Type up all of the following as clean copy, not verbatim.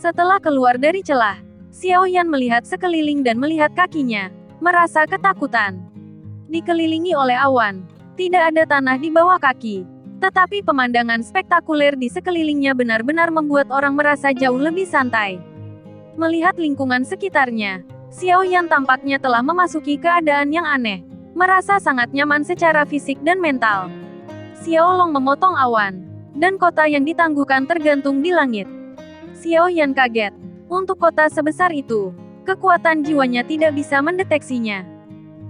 Setelah keluar dari celah, Xiao Yan melihat sekeliling dan melihat kakinya, merasa ketakutan. Dikelilingi oleh awan, tidak ada tanah di bawah kaki. Tetapi pemandangan spektakuler di sekelilingnya benar-benar membuat orang merasa jauh lebih santai. Melihat lingkungan sekitarnya, Xiao Yan tampaknya telah memasuki keadaan yang aneh. Merasa sangat nyaman secara fisik dan mental. Xiao Long memotong awan, dan kota yang ditangguhkan tergantung di langit. Xiao Yan kaget. Untuk kota sebesar itu, kekuatan jiwanya tidak bisa mendeteksinya.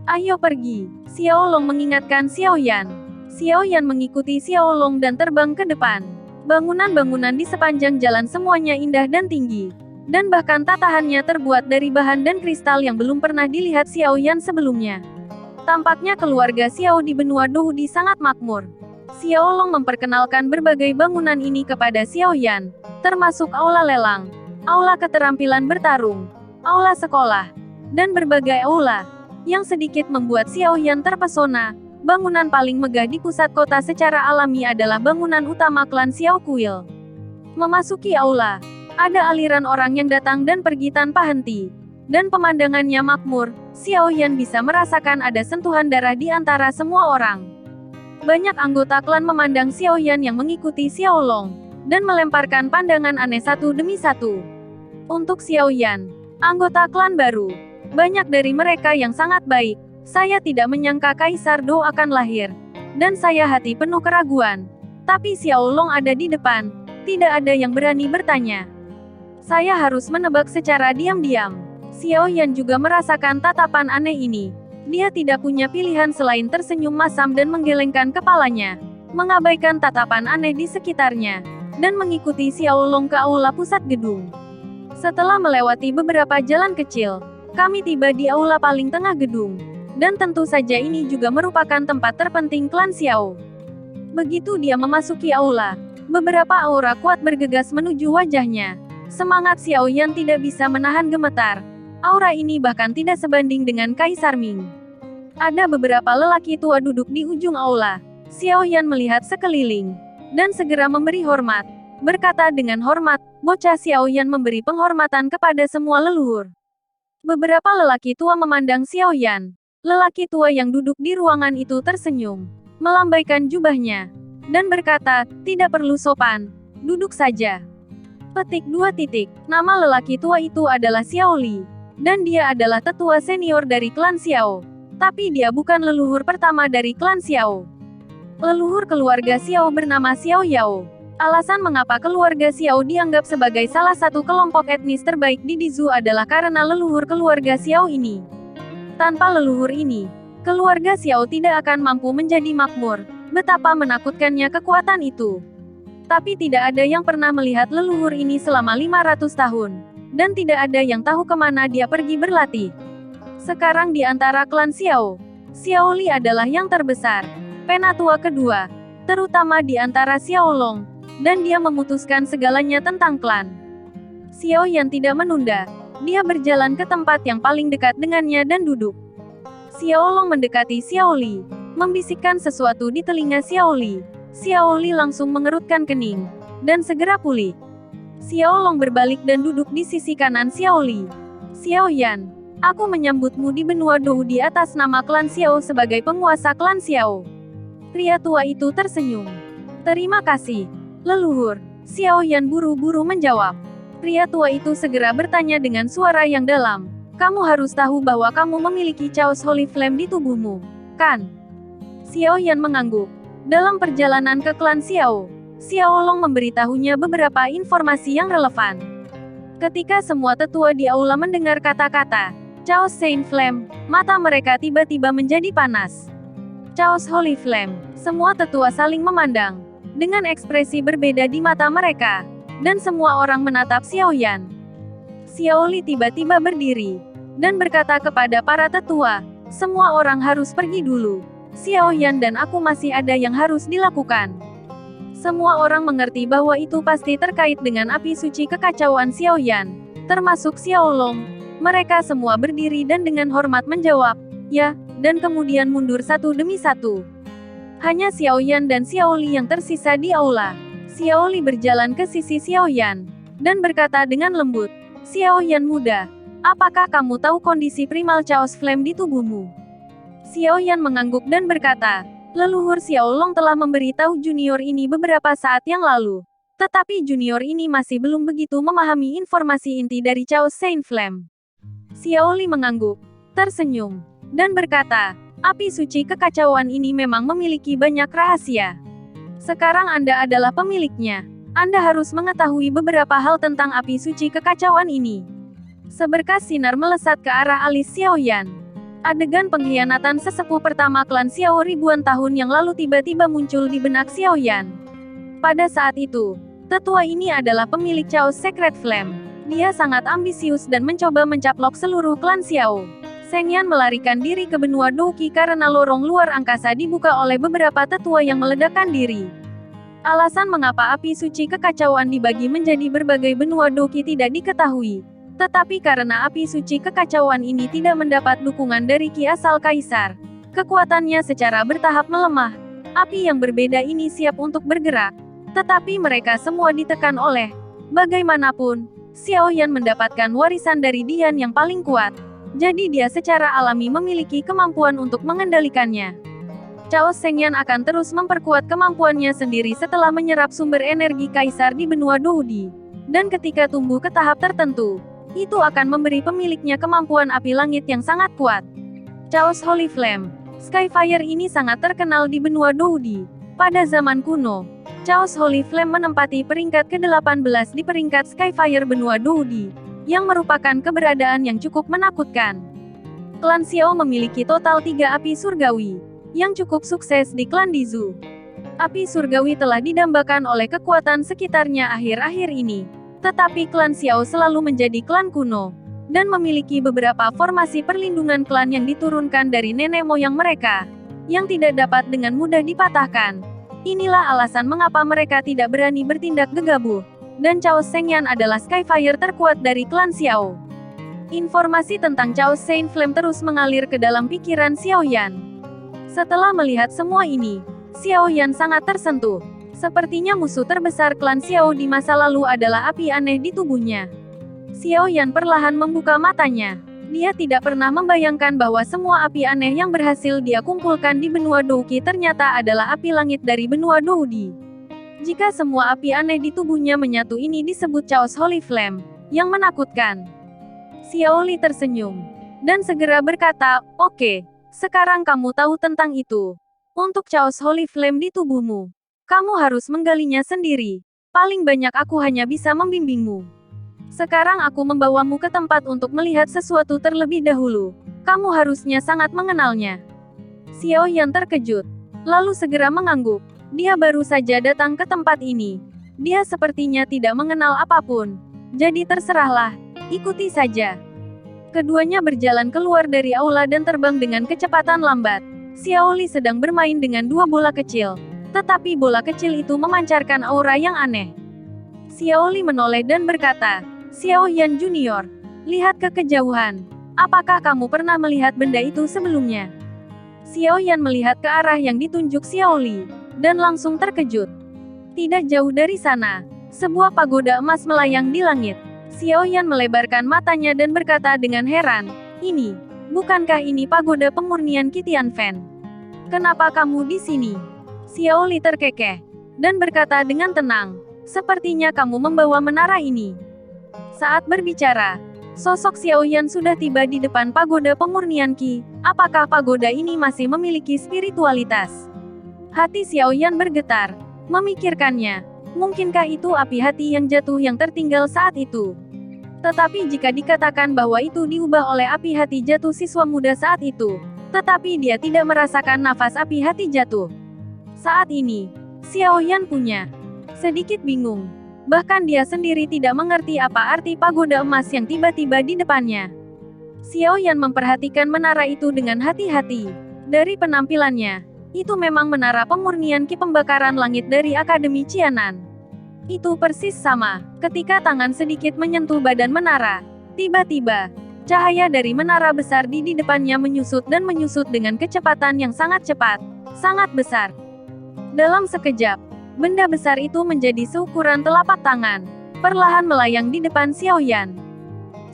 Ayo pergi, Xiao Long mengingatkan Xiao Yan. Xiao Yan mengikuti Xiao Long dan terbang ke depan. Bangunan-bangunan di sepanjang jalan semuanya indah dan tinggi. Dan bahkan tatahannya terbuat dari bahan dan kristal yang belum pernah dilihat Xiao Yan sebelumnya. Tampaknya keluarga Xiao di benua Dohudi sangat makmur. Xiao Long memperkenalkan berbagai bangunan ini kepada Xiao Yan, termasuk aula lelang, aula keterampilan bertarung, aula sekolah, dan berbagai aula, yang sedikit membuat Xiao Yan terpesona. Bangunan paling megah di pusat kota secara alami adalah bangunan utama klan Xiao Kuil. Memasuki aula, ada aliran orang yang datang dan pergi tanpa henti. Dan pemandangannya makmur, Xiao Yan bisa merasakan ada sentuhan darah di antara semua orang. Banyak anggota klan memandang Xiao Yan yang mengikuti Xiao Long, dan melemparkan pandangan aneh satu demi satu. Untuk Xiao Yan, anggota klan baru, banyak dari mereka yang sangat baik. Saya tidak menyangka Kaisar Dou akan lahir, dan saya hati penuh keraguan. Tapi Xiao Long ada di depan, tidak ada yang berani bertanya. Saya harus menebak secara diam-diam. Xiao Yan juga merasakan tatapan aneh ini. Dia tidak punya pilihan selain tersenyum masam dan menggelengkan kepalanya, mengabaikan tatapan aneh di sekitarnya, dan mengikuti Xiao Long ke aula pusat gedung. Setelah melewati beberapa jalan kecil, kami tiba di aula paling tengah gedung. Dan tentu saja ini juga merupakan tempat terpenting klan Xiao. Begitu dia memasuki aula, beberapa aura kuat bergegas menuju wajahnya. Semangat Xiao Yan tidak bisa menahan gemetar. Aura ini bahkan tidak sebanding dengan Kaisar Ming. Ada beberapa lelaki tua duduk di ujung aula. Xiao Yan melihat sekeliling, dan segera memberi hormat. Berkata dengan hormat, bocah Xiao Yan memberi penghormatan kepada semua leluhur. Beberapa lelaki tua memandang Xiao Yan. Lelaki tua yang duduk di ruangan itu tersenyum, melambaikan jubahnya, dan berkata, tidak perlu sopan, duduk saja. Petik 2. Nama lelaki tua itu adalah Xiao Li. Dan dia adalah tetua senior dari klan Xiao. Tapi dia bukan leluhur pertama dari klan Xiao. Leluhur keluarga Xiao bernama Xiao Yao. Alasan mengapa keluarga Xiao dianggap sebagai salah satu kelompok etnis terbaik di Dizu adalah karena leluhur keluarga Xiao ini. Tanpa leluhur ini, keluarga Xiao tidak akan mampu menjadi makmur. Betapa menakutkannya kekuatan itu. Tapi tidak ada yang pernah melihat leluhur ini selama 500 tahun. Dan tidak ada yang tahu kemana dia pergi berlatih. Sekarang di antara klan Xiao, Xiao Li adalah yang terbesar, penatua kedua, terutama di antara Xiao Long, dan dia memutuskan segalanya tentang klan. Xiao Yan tidak menunda, dia berjalan ke tempat yang paling dekat dengannya dan duduk. Xiao Long mendekati Xiao Li, membisikkan sesuatu di telinga Xiao Li. Xiao Li langsung mengerutkan kening, dan segera pulih. Xiao Long berbalik dan duduk di sisi kanan Xiao Li. Xiao Yan, aku menyambutmu di benua Dou di atas nama klan Xiao sebagai penguasa klan Xiao. Pria tua itu tersenyum. Terima kasih, leluhur. Xiao Yan buru-buru menjawab. Pria tua itu segera bertanya dengan suara yang dalam. Kamu harus tahu bahwa kamu memiliki Chaos Holy Flame di tubuhmu, kan? Xiao Yan mengangguk. Dalam perjalanan ke klan Xiao, Xiao Long memberitahunya beberapa informasi yang relevan. Ketika semua tetua di aula mendengar kata-kata Chaos Saint Flame, mata mereka tiba-tiba menjadi panas. Chaos Holy Flame, semua tetua saling memandang, dengan ekspresi berbeda di mata mereka, dan semua orang menatap Xiao Yan. Xiao Li tiba-tiba berdiri, dan berkata kepada para tetua, semua orang harus pergi dulu. Xiao Yan dan aku masih ada yang harus dilakukan. Semua orang mengerti bahwa itu pasti terkait dengan api suci kekacauan Xiao Yan, termasuk Xiao Long. Mereka semua berdiri dan dengan hormat menjawab, ya, dan kemudian mundur satu demi satu. Hanya Xiao Yan dan Xiao Li yang tersisa di aula. Xiao Li berjalan ke sisi Xiao Yan, dan berkata dengan lembut, "Xiao Yan muda, apakah kamu tahu kondisi primal Chaos Flame di tubuhmu?" Xiao Yan mengangguk dan berkata, "Leluhur Xiao Long telah memberitahu junior ini beberapa saat yang lalu. Tetapi junior ini masih belum begitu memahami informasi inti dari Chaos Saint Flame." Xiao Li mengangguk, tersenyum, dan berkata, "Api suci kekacauan ini memang memiliki banyak rahasia. Sekarang Anda adalah pemiliknya. Anda harus mengetahui beberapa hal tentang api suci kekacauan ini." Seberkas sinar melesat ke arah alis Xiao Yan. Adegan pengkhianatan sesepuh pertama klan Xiao ribuan tahun yang lalu tiba-tiba muncul di benak Xiao Yan. Pada saat itu, tetua ini adalah pemilik Chaos Secret Flame. Dia sangat ambisius dan mencoba mencaplok seluruh klan Xiao. Seng Yan melarikan diri ke benua Douqi karena lorong luar angkasa dibuka oleh beberapa tetua yang meledakkan diri. Alasan mengapa api suci kekacauan dibagi menjadi berbagai benua Douqi tidak diketahui. Tetapi karena api suci kekacauan ini tidak mendapat dukungan dari Ki asal Kaisar, kekuatannya secara bertahap melemah. Api yang berbeda ini siap untuk bergerak. Tetapi mereka semua ditekan oleh, bagaimanapun, Xiao Yan mendapatkan warisan dari Dian yang paling kuat. Jadi dia secara alami memiliki kemampuan untuk mengendalikannya. Chaos Seng Yan akan terus memperkuat kemampuannya sendiri setelah menyerap sumber energi Kaisar di benua Douqi. Dan ketika tumbuh ke tahap tertentu, itu akan memberi pemiliknya kemampuan api langit yang sangat kuat. Chaos Holy Flame, Skyfire ini sangat terkenal di benua Douqi. Pada zaman kuno, Chaos Holy Flame menempati peringkat ke-18 di peringkat Skyfire benua Douqi, yang merupakan keberadaan yang cukup menakutkan. Klan Xiao memiliki total 3 api surgawi, yang cukup sukses di klan Dizu. Api surgawi telah didambakan oleh kekuatan sekitarnya akhir-akhir ini. Tetapi klan Xiao selalu menjadi klan kuno, dan memiliki beberapa formasi perlindungan klan yang diturunkan dari nenek moyang mereka, yang tidak dapat dengan mudah dipatahkan. Inilah alasan mengapa mereka tidak berani bertindak gegabah. Dan Chaos Seng Yan adalah Skyfire terkuat dari klan Xiao. Informasi tentang Chaos Saint Flame terus mengalir ke dalam pikiran Xiao Yan. Setelah melihat semua ini, Xiao Yan sangat tersentuh. Sepertinya musuh terbesar klan Xiao di masa lalu adalah api aneh di tubuhnya. Xiao Yan perlahan membuka matanya. Dia tidak pernah membayangkan bahwa semua api aneh yang berhasil dia kumpulkan di benua Douqi ternyata adalah api langit dari benua Douqi. Jika semua api aneh di tubuhnya menyatu, ini disebut Chaos Holy Flame, yang menakutkan. Xiao Li tersenyum, dan segera berkata, "Oke, sekarang kamu tahu tentang itu. Untuk Chaos Holy Flame di tubuhmu, kamu harus menggalinya sendiri. Paling banyak aku hanya bisa membimbingmu. Sekarang aku membawamu ke tempat untuk melihat sesuatu terlebih dahulu. Kamu harusnya sangat mengenalnya." Xiao Yan terkejut, lalu segera mengangguk. Dia baru saja datang ke tempat ini. Dia sepertinya tidak mengenal apapun. Jadi terserahlah, ikuti saja. Keduanya berjalan keluar dari aula dan terbang dengan kecepatan lambat. Xiao Li sedang bermain dengan 2 bola kecil. Tetapi bola kecil itu memancarkan aura yang aneh. Xiao Li menoleh dan berkata, "Xiao Yan Junior, lihat ke kejauhan. Apakah kamu pernah melihat benda itu sebelumnya?" Xiao Yan melihat ke arah yang ditunjuk Xiao Li, dan langsung terkejut. Tidak jauh dari sana, sebuah pagoda emas melayang di langit. Xiao Yan melebarkan matanya dan berkata dengan heran, bukankah ini pagoda pemurnian Qitian Fan? Kenapa kamu di sini?" Xiao Li terkekeh, dan berkata dengan tenang, "Sepertinya kamu membawa menara ini." Saat berbicara, sosok Xiao Yan sudah tiba di depan pagoda pemurnian Qi. Apakah pagoda ini masih memiliki spiritualitas? Hati Xiao Yan bergetar, memikirkannya. Mungkinkah itu api hati yang jatuh yang tertinggal saat itu? Tetapi jika dikatakan bahwa itu diubah oleh api hati jatuh siswa muda saat itu, tetapi dia tidak merasakan nafas api hati jatuh. Saat ini, Xiao Yan punya sedikit bingung. Bahkan dia sendiri tidak mengerti apa arti pagoda emas yang tiba-tiba di depannya. Xiao Yan memperhatikan menara itu dengan hati-hati. Dari penampilannya, itu memang menara pemurnian Qi pembakaran langit dari Akademi Qianan. Itu persis sama. Ketika tangan sedikit menyentuh badan menara, tiba-tiba, cahaya dari menara besar di depannya menyusut dan menyusut dengan kecepatan yang sangat cepat, sangat besar. Dalam sekejap, benda besar itu menjadi seukuran telapak tangan. perlahan melayang di depan Xiao Yan.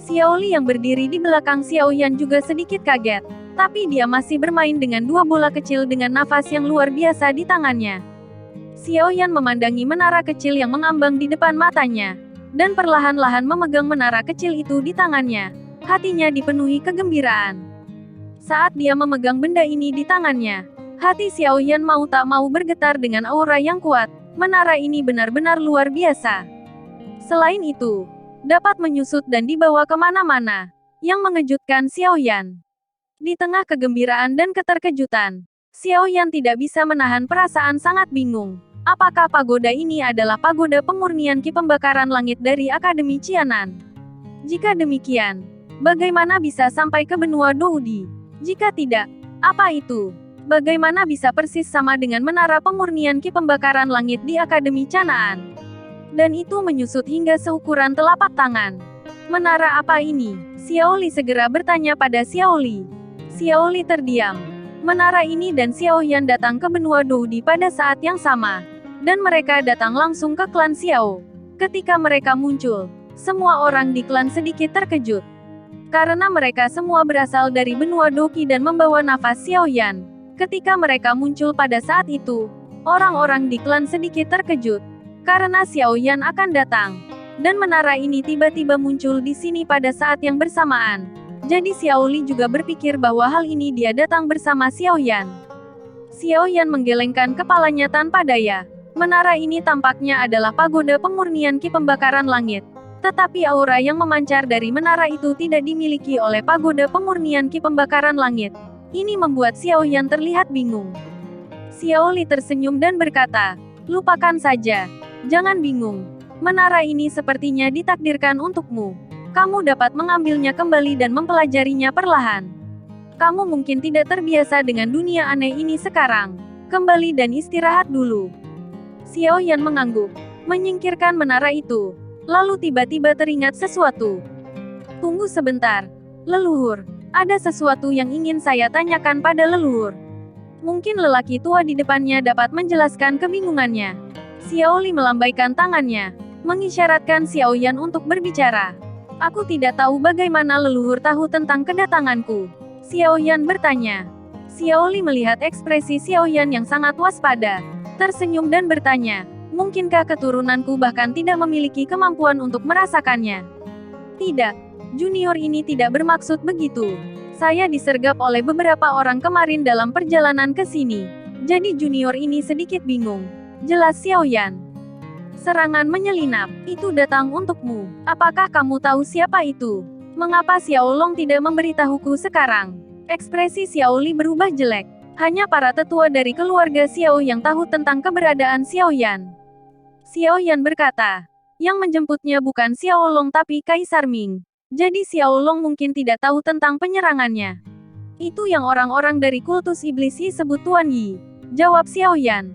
Xiao Li yang berdiri di belakang Xiao Yan juga sedikit kaget, tapi dia masih bermain dengan dua bola kecil dengan nafas yang luar biasa di tangannya. Xiao Yan memandangi menara kecil yang mengambang di depan matanya, dan perlahan-lahan memegang menara kecil itu di tangannya. Hatinya dipenuhi kegembiraan. Saat dia memegang benda ini di tangannya, hati Xiao Yan mau tak mau bergetar dengan aura yang kuat. Menara ini benar-benar luar biasa. Selain itu, dapat menyusut dan dibawa kemana-mana, yang mengejutkan Xiao Yan. Di tengah kegembiraan dan keterkejutan, Xiao Yan tidak bisa menahan perasaan sangat bingung. Apakah pagoda ini adalah pagoda pemurnian ki pembakaran langit dari Akademi Qianan? Jika demikian, bagaimana bisa sampai ke benua Doudi? Jika tidak, apa itu? Bagaimana bisa persis sama dengan menara pemurnian ki pembakaran langit di Akademi Canaan? Dan itu menyusut hingga seukuran telapak tangan. Menara apa ini? Xiao Li segera bertanya pada Xiao Li. Xiao Li terdiam. Menara ini dan Xiao Yan datang ke benua Doudi pada saat yang sama. Dan mereka datang langsung ke klan Xiao. Ketika mereka muncul, semua orang di klan sedikit terkejut. Karena mereka semua berasal dari benua Doqi dan membawa nafas Xiao Yan. Ketika mereka muncul pada saat itu, orang-orang di klan sedikit terkejut. Karena Xiao Yan akan datang. Dan menara ini tiba-tiba muncul di sini pada saat yang bersamaan. Jadi Xiao Li juga berpikir bahwa hal ini dia datang bersama Xiao Yan. Xiao Yan menggelengkan kepalanya tanpa daya. Menara ini tampaknya adalah pagoda pemurnian ki pembakaran langit. Tetapi aura yang memancar dari menara itu tidak dimiliki oleh pagoda pemurnian ki pembakaran langit. Ini membuat Xiao Yan terlihat bingung. Xiao Li tersenyum dan berkata, "Lupakan saja. Jangan bingung. Menara ini sepertinya ditakdirkan untukmu. Kamu dapat mengambilnya kembali dan mempelajarinya perlahan. Kamu mungkin tidak terbiasa dengan dunia aneh ini sekarang. Kembali dan istirahat dulu." Xiao Yan mengangguk, menyingkirkan menara itu. Lalu tiba-tiba teringat sesuatu. "Tunggu sebentar. Leluhur, ada sesuatu yang ingin saya tanyakan pada leluhur." Mungkin lelaki tua di depannya dapat menjelaskan kebingungannya. Xiao Li melambaikan tangannya, mengisyaratkan Xiao Yan untuk berbicara. "Aku tidak tahu bagaimana leluhur tahu tentang kedatanganku." Xiao Yan bertanya. Xiao Li melihat ekspresi Xiao Yan yang sangat waspada, tersenyum dan bertanya, "Mungkinkah keturunanku bahkan tidak memiliki kemampuan untuk merasakannya?" "Tidak, junior ini tidak bermaksud begitu. Saya disergap oleh beberapa orang kemarin dalam perjalanan ke sini. Jadi junior ini sedikit bingung," jelas Xiao Yan. "Serangan menyelinap, itu datang untukmu. Apakah kamu tahu siapa itu? Mengapa Xiao Long tidak memberitahuku sekarang?" Ekspresi Xiao Li berubah jelek. Hanya para tetua dari keluarga Xiao yang tahu tentang keberadaan Xiao Yan. Xiao Yan berkata, "Yang menjemputnya bukan Xiao Long tapi Kaisar Ming. Jadi Xiao Long mungkin tidak tahu tentang penyerangannya." "Itu yang orang-orang dari kultus iblis Yi sebut Tuan Yi," jawab Xiao Yan.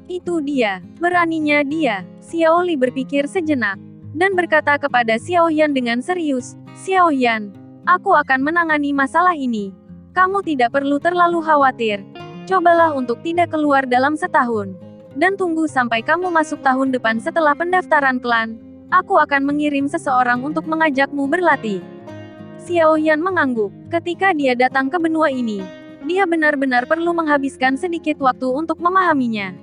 "Itu dia, beraninya dia." Xiao Li berpikir sejenak, dan berkata kepada Xiao Yan dengan serius, "Xiao Yan, aku akan menangani masalah ini. Kamu tidak perlu terlalu khawatir. Cobalah untuk tidak keluar dalam setahun. Dan tunggu sampai kamu masuk tahun depan setelah pendaftaran klan. Aku akan mengirim seseorang untuk mengajakmu berlatih." Xiao Yan mengangguk. Ketika dia datang ke benua ini, dia benar-benar perlu menghabiskan sedikit waktu untuk memahaminya.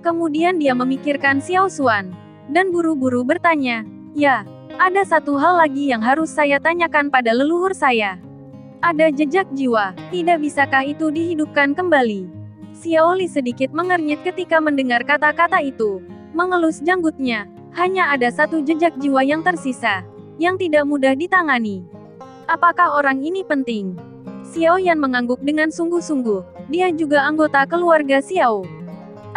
Kemudian dia memikirkan Xiao Xuan, dan buru-buru bertanya, "Ya, ada satu hal lagi yang harus saya tanyakan pada leluhur saya. Ada jejak jiwa, tidak bisakah itu dihidupkan kembali?" Xiao Li sedikit mengernyit ketika mendengar kata-kata itu. Mengelus janggutnya, hanya ada satu jejak jiwa yang tersisa, yang tidak mudah ditangani. Apakah orang ini penting? Xiao Yan mengangguk dengan sungguh-sungguh. Dia juga anggota keluarga Xiao.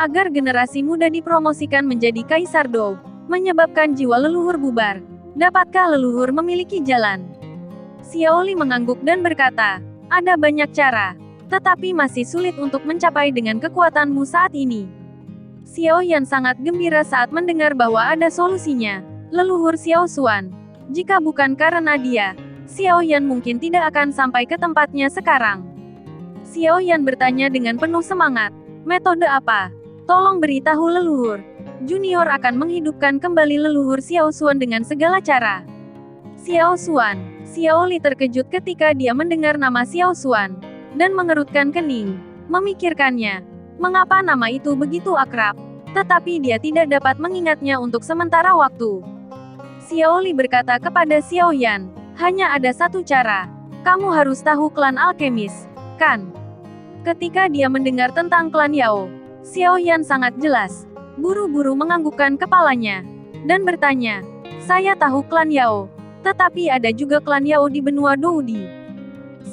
Agar generasi muda dipromosikan menjadi Kaisar Dou, menyebabkan jiwa leluhur bubar. Dapatkah leluhur memiliki jalan? Xiao Li mengangguk dan berkata, "Ada banyak cara, tetapi masih sulit untuk mencapai dengan kekuatanmu saat ini." Xiao Yan sangat gembira saat mendengar bahwa ada solusinya. Leluhur Xiao Xuan. Jika bukan karena dia, Xiao Yan mungkin tidak akan sampai ke tempatnya sekarang. Xiao Yan bertanya dengan penuh semangat, "Metode apa? Tolong beritahu leluhur." Junior akan menghidupkan kembali leluhur Xiao Xuan dengan segala cara. Xiao Xuan. Xiao Li terkejut ketika dia mendengar nama Xiao Xuan, dan mengerutkan kening, memikirkannya. Mengapa nama itu begitu akrab? Tetapi dia tidak dapat mengingatnya untuk sementara waktu. Xiao Li berkata kepada Xiao Yan, hanya ada satu cara. Kamu harus tahu klan alkemis, kan? Ketika dia mendengar tentang klan Yao, Xiao Yan sangat jelas. Buru-buru menganggukkan kepalanya, dan bertanya, saya tahu klan Yao, tetapi ada juga klan Yao di benua Doudi.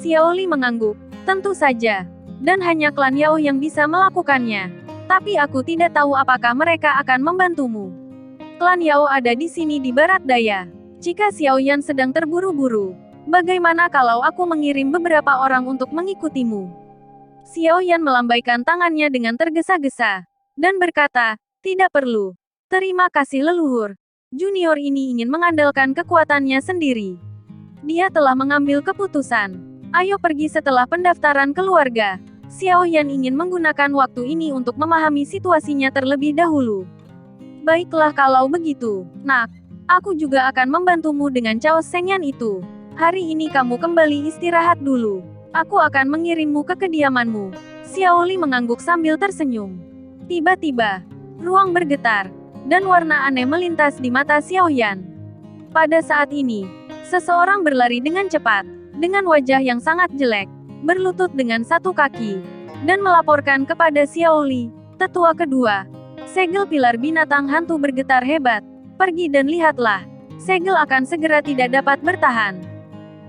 Xiao Li mengangguk, tentu saja, dan hanya klan Yao yang bisa melakukannya. Tapi aku tidak tahu apakah mereka akan membantumu. Klan Yao ada di sini di barat daya. Jika Xiao Yan sedang terburu-buru, bagaimana kalau aku mengirim beberapa orang untuk mengikutimu? Xiao Yan melambaikan tangannya dengan tergesa-gesa, dan berkata, tidak perlu. Terima kasih leluhur. Junior ini ingin mengandalkan kekuatannya sendiri. Dia telah mengambil keputusan. Ayo pergi setelah pendaftaran keluarga. Xiao Yan ingin menggunakan waktu ini untuk memahami situasinya terlebih dahulu. Baiklah kalau begitu, nak. Aku juga akan membantumu dengan Cao Shengyan itu. Hari ini kamu kembali istirahat dulu. Aku akan mengirimmu ke kediamanmu. Xiao Li mengangguk sambil tersenyum. Tiba-tiba, ruang bergetar, dan warna aneh melintas di mata Xiao Yan. Pada saat ini, seseorang berlari dengan cepat, dengan wajah yang sangat jelek, berlutut dengan satu kaki, dan melaporkan kepada Xiao Li, tetua kedua. Segel pilar binatang hantu bergetar hebat. Pergi dan lihatlah. Segel akan segera tidak dapat bertahan.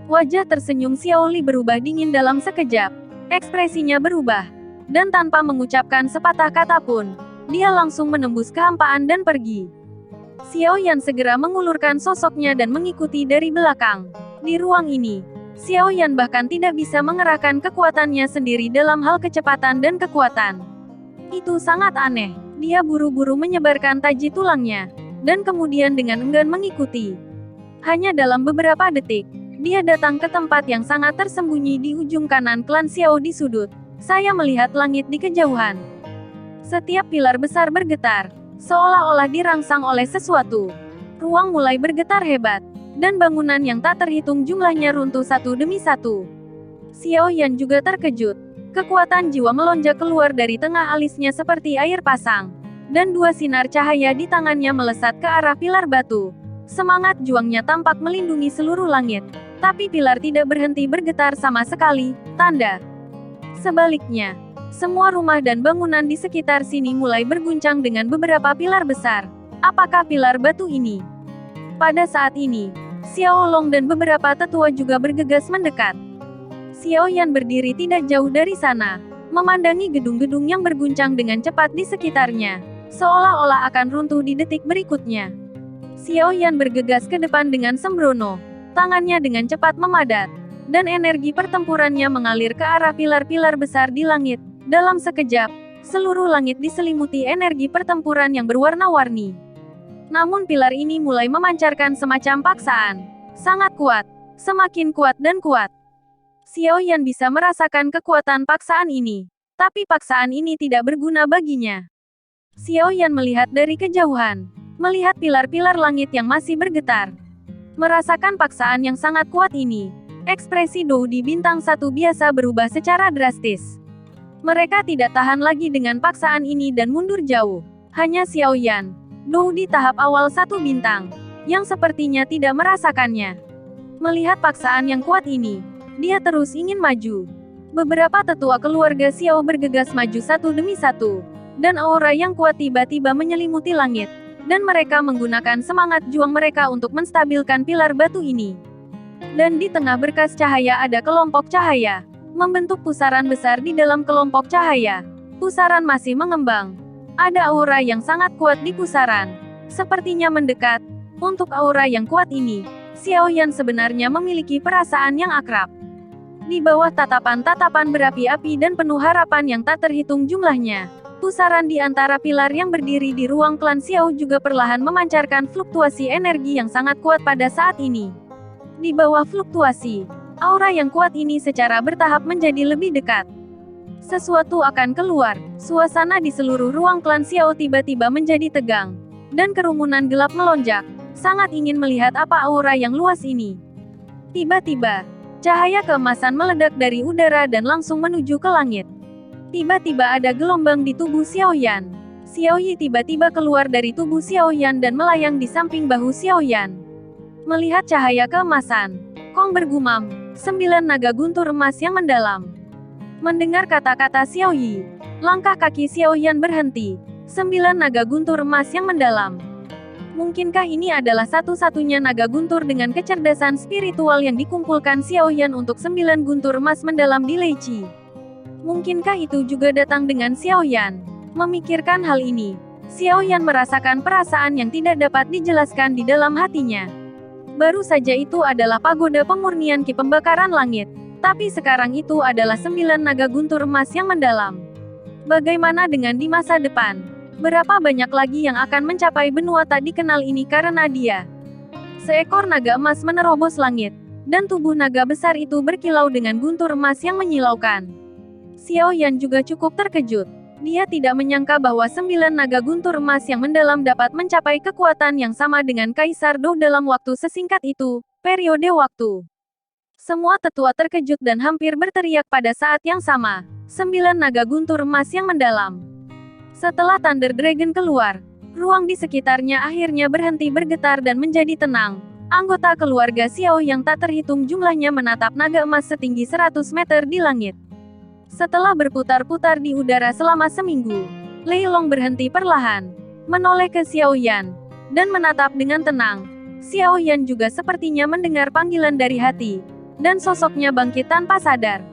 Wajah tersenyum Xiao Li berubah dingin dalam sekejap. Ekspresinya berubah. Dan tanpa mengucapkan sepatah kata pun, dia langsung menembus kehampaan dan pergi. Xiao Yan segera mengulurkan sosoknya dan mengikuti dari belakang. Di ruang ini, Xiao Yan bahkan tidak bisa mengerahkan kekuatannya sendiri dalam hal kecepatan dan kekuatan. Itu sangat aneh. Dia buru-buru menyebarkan taji tulangnya, dan kemudian dengan enggan mengikuti. Hanya dalam beberapa detik, dia datang ke tempat yang sangat tersembunyi di ujung kanan klan Xiao di sudut. Saya melihat langit di kejauhan. Setiap pilar besar bergetar, seolah-olah dirangsang oleh sesuatu. Ruang mulai bergetar hebat, dan bangunan yang tak terhitung jumlahnya runtuh satu demi satu. Xiao Yan juga terkejut. Kekuatan jiwa melonjak keluar dari tengah alisnya seperti air pasang, dan dua sinar cahaya di tangannya melesat ke arah pilar batu. Semangat juangnya tampak melindungi seluruh langit, tapi pilar tidak berhenti bergetar sama sekali, tanda. Sebaliknya, semua rumah dan bangunan di sekitar sini mulai berguncang dengan beberapa pilar besar. Apakah pilar batu ini? Pada saat ini, Xiao Long dan beberapa tetua juga bergegas mendekat. Xiao Yan berdiri tidak jauh dari sana, memandangi gedung-gedung yang berguncang dengan cepat di sekitarnya, seolah-olah akan runtuh di detik berikutnya. Xiao Yan bergegas ke depan dengan sembrono, tangannya dengan cepat memadat, dan energi pertempurannya mengalir ke arah pilar-pilar besar di langit. Dalam sekejap, seluruh langit diselimuti energi pertempuran yang berwarna-warni. Namun pilar ini mulai memancarkan semacam paksaan. Sangat kuat, semakin kuat dan kuat. Xiao Yan bisa merasakan kekuatan paksaan ini, tapi paksaan ini tidak berguna baginya. Xiao Yan melihat dari kejauhan, melihat pilar-pilar langit yang masih bergetar. Merasakan paksaan yang sangat kuat ini, ekspresi Doudi bintang 1 biasa berubah secara drastis. Mereka tidak tahan lagi dengan paksaan ini dan mundur jauh. Hanya Xiao Yan, Doudi tahap awal 1 bintang, yang sepertinya tidak merasakannya. Melihat paksaan yang kuat ini, dia terus ingin maju. Beberapa tetua keluarga Xiao bergegas maju satu demi satu, dan aura yang kuat tiba-tiba menyelimuti langit, dan mereka menggunakan semangat juang mereka untuk menstabilkan pilar batu ini. Dan di tengah berkas cahaya ada kelompok cahaya, membentuk pusaran besar di dalam kelompok cahaya. Pusaran masih mengembang. Ada aura yang sangat kuat di pusaran, sepertinya mendekat. Untuk aura yang kuat ini, Xiao Yan sebenarnya memiliki perasaan yang akrab. Di bawah tatapan-tatapan berapi-api dan penuh harapan yang tak terhitung jumlahnya, pusaran di antara pilar yang berdiri di ruang klan Xiao juga perlahan memancarkan fluktuasi energi yang sangat kuat pada saat ini. Di bawah fluktuasi, aura yang kuat ini secara bertahap menjadi lebih dekat. Sesuatu akan keluar. Suasana di seluruh ruang klan Xiao tiba-tiba menjadi tegang. Dan kerumunan gelap melonjak. Sangat ingin melihat apa aura yang luas ini. Tiba-tiba, cahaya keemasan meledak dari udara dan langsung menuju ke langit. Tiba-tiba ada gelombang di tubuh Xiaoyan. Xiaoyi tiba-tiba keluar dari tubuh Xiaoyan dan melayang di samping bahu Xiaoyan. Melihat cahaya keemasan, Kong bergumam, 9 naga guntur emas yang mendalam. Mendengar kata-kata Xiaoyi, langkah kaki Xiaoyan berhenti. 9 naga guntur emas yang mendalam. Mungkinkah ini adalah satu-satunya naga guntur dengan kecerdasan spiritual yang dikumpulkan Xiaoyan untuk 9 guntur emas mendalam di Leiqi? Mungkinkah itu juga datang dengan Xiaoyan? Memikirkan hal ini, Xiaoyan merasakan perasaan yang tidak dapat dijelaskan di dalam hatinya. Baru saja itu adalah pagoda pemurnian ki pembakaran langit. Tapi sekarang itu adalah 9 naga guntur emas yang mendalam. Bagaimana dengan di masa depan? Berapa banyak lagi yang akan mencapai benua tak dikenal ini karena dia? Seekor naga emas menerobos langit, dan tubuh naga besar itu berkilau dengan guntur emas yang menyilaukan. Xiaoyan juga cukup terkejut. Dia tidak menyangka bahwa 9 naga guntur emas yang mendalam dapat mencapai kekuatan yang sama dengan Kaisar Dou dalam waktu sesingkat itu, periode waktu. Semua tetua terkejut dan hampir berteriak pada saat yang sama. 9 naga guntur emas yang mendalam. Setelah Thunder Dragon keluar, ruang di sekitarnya akhirnya berhenti bergetar dan menjadi tenang. Anggota keluarga Xiao yang tak terhitung jumlahnya menatap naga emas setinggi 100 meter di langit. Setelah berputar-putar di udara selama seminggu, Lei Long berhenti perlahan, menoleh ke Xiaoyan, dan menatap dengan tenang. Xiaoyan juga sepertinya mendengar panggilan dari hati, dan sosoknya bangkit tanpa sadar.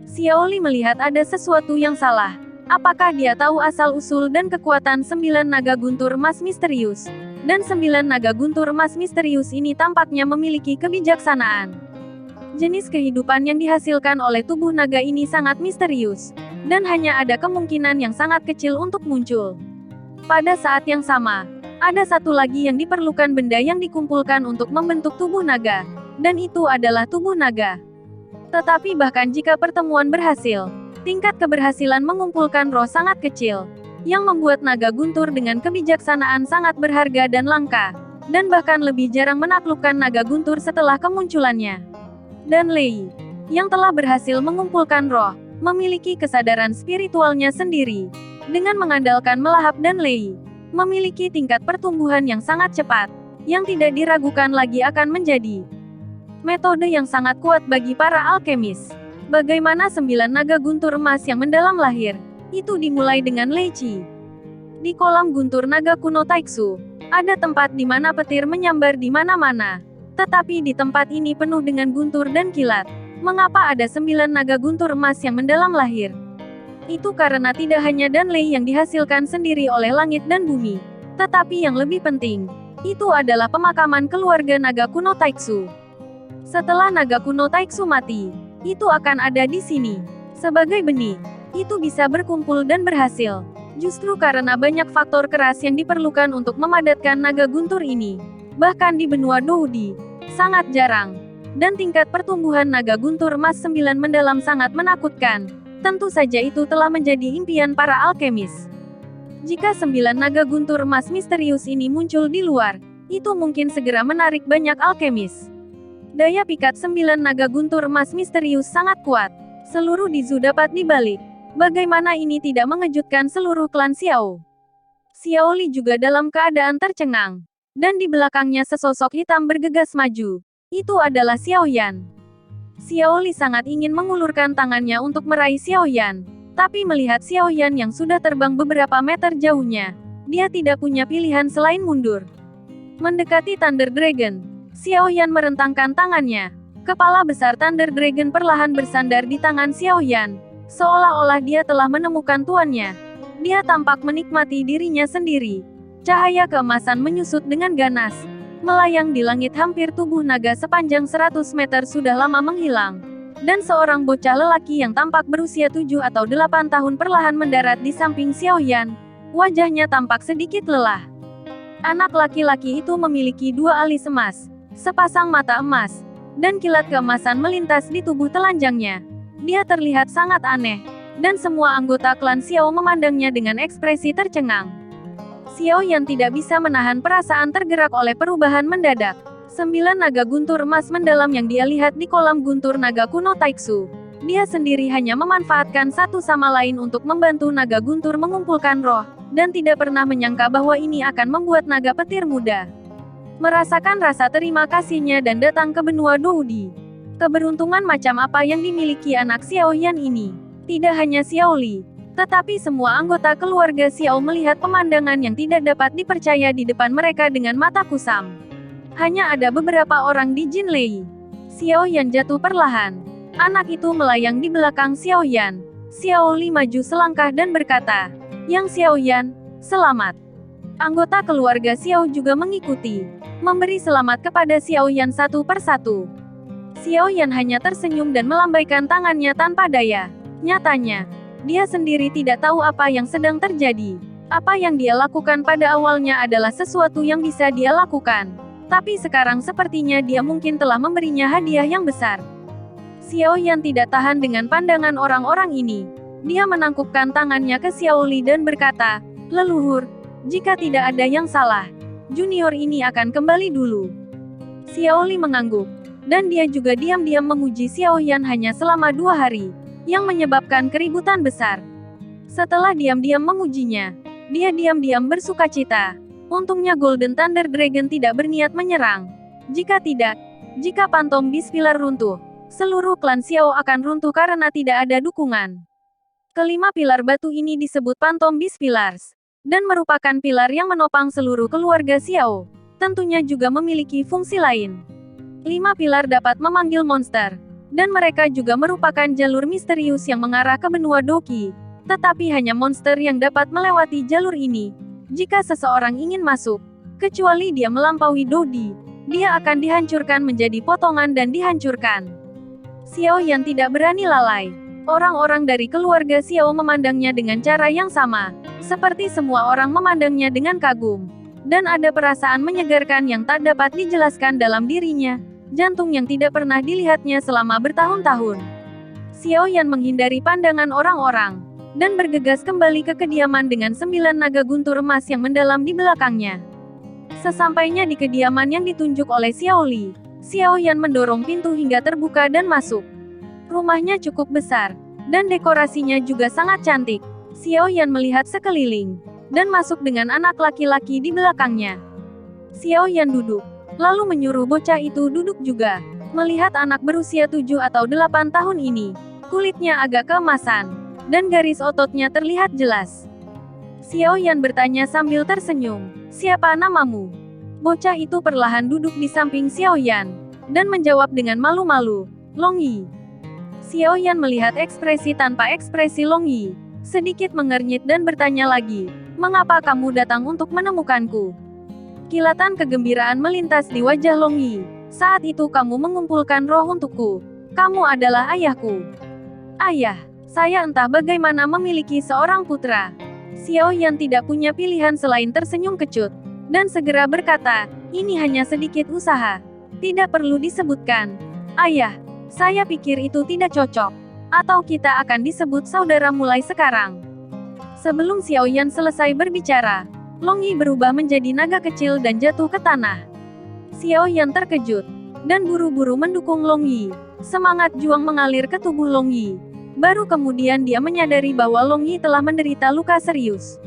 Xiaoli melihat ada sesuatu yang salah. Apakah dia tahu asal-usul dan kekuatan 9 naga guntur emas misterius? Dan 9 naga guntur emas misterius ini tampaknya memiliki kebijaksanaan. Jenis kehidupan yang dihasilkan oleh tubuh naga ini sangat misterius, dan hanya ada kemungkinan yang sangat kecil untuk muncul. Pada saat yang sama, ada satu lagi yang diperlukan benda yang dikumpulkan untuk membentuk tubuh naga, dan itu adalah tubuh naga. Tetapi bahkan jika pertemuan berhasil, tingkat keberhasilan mengumpulkan roh sangat kecil, yang membuat naga guntur dengan kebijaksanaan sangat berharga dan langka, dan bahkan lebih jarang menaklukkan naga guntur setelah kemunculannya. Dan Lei, yang telah berhasil mengumpulkan roh, memiliki kesadaran spiritualnya sendiri. Dengan mengandalkan melahap dan Lei, memiliki tingkat pertumbuhan yang sangat cepat, yang tidak diragukan lagi akan menjadi metode yang sangat kuat bagi para alkemis. Bagaimana 9 naga guntur emas yang mendalam lahir? Itu dimulai dengan Leiqi. Di kolam guntur naga kuno Taiksu, ada tempat di mana petir menyambar di mana-mana. Tetapi di tempat ini penuh dengan guntur dan kilat. Mengapa ada 9 naga guntur emas yang mendalam lahir? Itu karena tidak hanya Danlei yang dihasilkan sendiri oleh langit dan bumi. Tetapi yang lebih penting, itu adalah pemakaman keluarga naga kuno Taiksu. Setelah naga kuno Taiksu mati, itu akan ada di sini. Sebagai benih, itu bisa berkumpul dan berhasil. Justru karena banyak faktor keras yang diperlukan untuk memadatkan naga guntur ini. Bahkan di benua Doudi, sangat jarang. Dan tingkat pertumbuhan naga guntur emas 9 mendalam sangat menakutkan. Tentu saja itu telah menjadi impian para alkemis. Jika 9 naga guntur emas misterius ini muncul di luar, itu mungkin segera menarik banyak alkemis. Daya pikat 9 naga guntur emas misterius sangat kuat. Seluruh Dizu dapat dibalik. Bagaimana ini tidak mengejutkan seluruh klan Xiao? Xiaoli juga dalam keadaan tercengang. Dan di belakangnya sesosok hitam bergegas maju. Itu adalah Xiaoyan. Xiaoli sangat ingin mengulurkan tangannya untuk meraih Xiaoyan. Tapi melihat Xiaoyan yang sudah terbang beberapa meter jauhnya, dia tidak punya pilihan selain mundur. Mendekati Thunder Dragon, Xiaoyan merentangkan tangannya. Kepala besar Thunder Dragon perlahan bersandar di tangan Xiaoyan, seolah-olah dia telah menemukan tuannya. Dia tampak menikmati dirinya sendiri. Cahaya keemasan menyusut dengan ganas, melayang di langit. Hampir tubuh naga sepanjang 100 meter sudah lama menghilang. Dan seorang bocah lelaki yang tampak berusia 7 atau 8 tahun perlahan mendarat di samping Xiaoyan. Wajahnya tampak sedikit lelah. Anak laki-laki itu memiliki 2 alis emas, sepasang mata emas, dan kilat keemasan melintas di tubuh telanjangnya. Dia terlihat sangat aneh. dan semua anggota klan Xiao memandangnya dengan ekspresi tercengang. Xiao Yan tidak bisa menahan perasaan tergerak oleh perubahan mendadak. 9 naga guntur emas mendalam yang dia lihat di kolam guntur naga kuno Taiksu. Dia sendiri hanya memanfaatkan satu sama lain untuk membantu naga guntur mengumpulkan roh, dan tidak pernah menyangka bahwa ini akan membuat naga petir muda merasakan rasa terima kasihnya dan datang ke benua Doudi. Keberuntungan macam apa yang dimiliki anak Xiao Yan ini? Tidak hanya Xiao Li, tetapi semua anggota keluarga Xiao melihat pemandangan yang tidak dapat dipercaya di depan mereka dengan mata kusam. Hanya ada beberapa orang di Jinlei. Xiao Yan jatuh perlahan. Anak itu melayang di belakang Xiao Yan. Xiao Li maju selangkah dan berkata, "Yang Xiao Yan, selamat." Anggota keluarga Xiao juga mengikuti, memberi selamat kepada Xiao Yan satu persatu. Xiao Yan hanya tersenyum dan melambaikan tangannya tanpa daya. Nyatanya, dia sendiri tidak tahu apa yang sedang terjadi. Apa yang dia lakukan pada awalnya adalah sesuatu yang bisa dia lakukan. Tapi sekarang sepertinya dia mungkin telah memberinya hadiah yang besar. Xiao Yan tidak tahan dengan pandangan orang-orang ini. Dia menangkupkan tangannya ke Xiao Li dan berkata, "Leluhur, jika tidak ada yang salah, junior ini akan kembali dulu." Xiao Li mengangguk, dan dia juga diam-diam memuji Xiao Yan hanya selama 2 hari, yang menyebabkan keributan besar. Setelah diam-diam memujinya, dia diam-diam bersukacita. Untungnya Golden Thunder Dragon tidak berniat menyerang. Jika tidak, jika Phantom Beast Pillar runtuh, seluruh klan Xiao akan runtuh karena tidak ada dukungan. Kelima pilar batu ini disebut Phantom Beast Pillars, dan merupakan pilar yang menopang seluruh keluarga Xiao. Tentunya juga memiliki fungsi lain. 5 pilar dapat memanggil monster, dan mereka juga merupakan jalur misterius yang mengarah ke benua Doki. Tetapi hanya monster yang dapat melewati jalur ini. Jika seseorang ingin masuk, kecuali dia melampaui Dodi, dia akan dihancurkan menjadi potongan dan dihancurkan. Xiao Yan tidak berani lalai. Orang-orang dari keluarga Xiao memandangnya dengan cara yang sama, seperti semua orang memandangnya dengan kagum. Dan ada perasaan menyegarkan yang tak dapat dijelaskan dalam dirinya, jantung yang tidak pernah dilihatnya selama bertahun-tahun. Xiao Yan menghindari pandangan orang-orang, dan bergegas kembali ke kediaman dengan 9 naga guntur emas yang mendalam di belakangnya. Sesampainya di kediaman yang ditunjuk oleh Xiao Li, Xiao Yan mendorong pintu hingga terbuka dan masuk. Rumahnya cukup besar, dan dekorasinya juga sangat cantik. Xiao Yan melihat sekeliling, dan masuk dengan anak laki-laki di belakangnya. Xiao Yan duduk, lalu menyuruh bocah itu duduk juga. Melihat anak berusia 7 atau 8 tahun ini, kulitnya agak keemasan, dan garis ototnya terlihat jelas. Xiao Yan bertanya sambil tersenyum, "Siapa namamu?" Bocah itu perlahan duduk di samping Xiao Yan, dan menjawab dengan malu-malu, "Long Yi." Xiao Yan melihat ekspresi tanpa ekspresi Long Yi, sedikit mengernyit dan bertanya lagi, "Mengapa kamu datang untuk menemukanku?" Kilatan kegembiraan melintas di wajah Long Yi. "Saat itu kamu mengumpulkan roh untukku. Kamu adalah ayahku." "Ayah, saya entah bagaimana memiliki seorang putra." Xiao Yan tidak punya pilihan selain tersenyum kecut, dan segera berkata, "Ini hanya sedikit usaha. Tidak perlu disebutkan. Ayah, saya pikir itu tidak cocok. Atau kita akan disebut saudara mulai sekarang." Sebelum Xiao Yan selesai berbicara, Long Yi berubah menjadi naga kecil dan jatuh ke tanah. Xiao Yan terkejut, dan buru-buru mendukung Long Yi. Semangat juang mengalir ke tubuh Long Yi. Baru kemudian dia menyadari bahwa Long Yi telah menderita luka serius.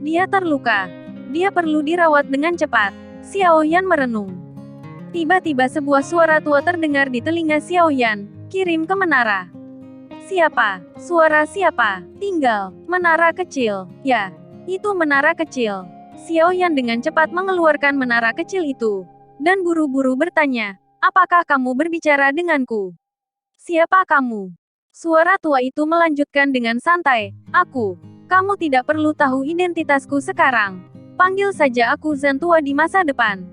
Dia terluka. Dia perlu dirawat dengan cepat. Xiao Yan merenung. Tiba-tiba sebuah suara tua terdengar di telinga Xiao Yan, "Kirim ke menara." "Siapa? Suara siapa?" "Tinggal, menara kecil." "Ya, itu menara kecil." Xiao Yan dengan cepat mengeluarkan menara kecil itu, dan buru-buru bertanya, "Apakah kamu berbicara denganku?" "Siapa kamu?" Suara tua itu melanjutkan dengan santai, "Aku. Kamu tidak perlu tahu identitasku sekarang. Panggil saja aku Zan tua di masa depan.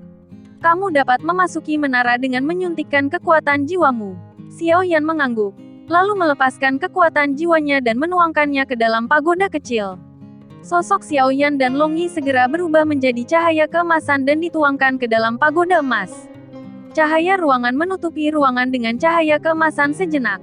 Kamu dapat memasuki menara dengan menyuntikkan kekuatan jiwamu." Xiao Yan mengangguk, lalu melepaskan kekuatan jiwanya dan menuangkannya ke dalam pagoda kecil. Sosok Xiao Yan dan Long Yi segera berubah menjadi cahaya keemasan dan dituangkan ke dalam pagoda emas. Cahaya ruangan menutupi ruangan dengan cahaya keemasan sejenak.